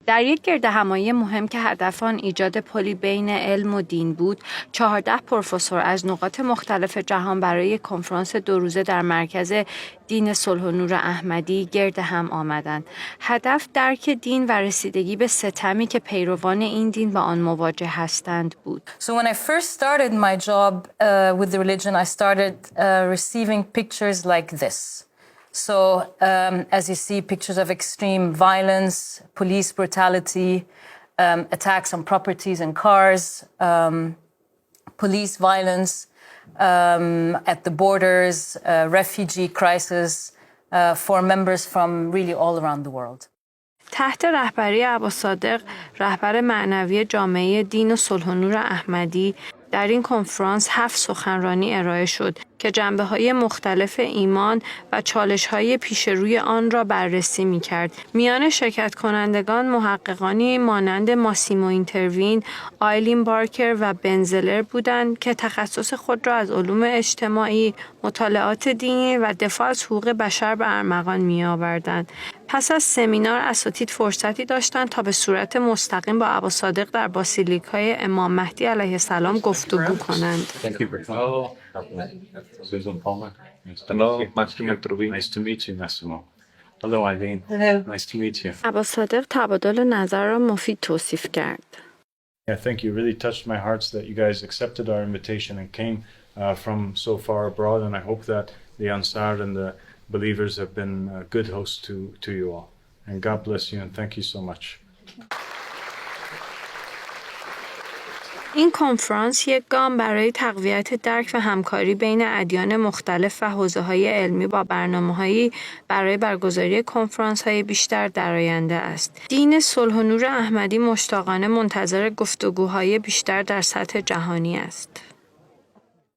در یک گردهمایی مهم که هدف آن ایجاد پلی بین علم و دین بود، 14 پروفسور از نقاط مختلف جهان برای کنفرانس 2 روزه در مرکز دین صلح و نور احمدی گرد هم آمدند. هدف درک دین و رسیدگی به ستمی که پیروان این دین با آن مواجه هستند بود. So when I first started my job with the religion, I started receiving pictures like this. So, as you see, pictures of extreme violence, police brutality, attacks on properties and cars, police violence at the borders, refugee crisis for members from really all around the world. تحت رهبری عباس‌صادق، رهبر معنوی جامعه دین و صلح و نور احمدی، در این کنفرانس 7 سخنرانی ارائه شد که جنبه‌های مختلف ایمان و چالش‌های پیش روی آن را بررسی می‌کرد. میان شرکت کنندگان محققانی مانند ماسیمو اینتروین، آیلین بارکر و بنزلر بودند که تخصص خود را از علوم اجتماعی، مطالعات دینی و دفاع از حقوق بشر به ارمغان می‌آوردند. پس از سمینار اساتید فرصتی داشتند تا به صورت مستقیم با عباس‌صادق در باسیلیکای امام مهدی علیه السلام گفتگو کنند. Susan Palmer. Hello, Massimo Trubin. Nice to meet you, Massimo. Hello, Eileen. Hello. Nice to meet you. عباس‌صادق تبادل نظر را مفید توصیف کرد. Yeah, thank you. Really touched my heart that you guys accepted our invitation and came from so far abroad, and I hope that the Ansar and the believers have been good hosts to you all. And God bless you, and thank you so much. این کنفرانس یک گام برای تقویت درک و همکاری بین ادیان مختلف و حوزه‌های علمی با برنامه‌هایی برای برگزاری کنفرانس‌های بیشتر در آینده است. دین صلح و نور احمدی مشتاقانه منتظر گفتگوهای بیشتر در سطح جهانی است.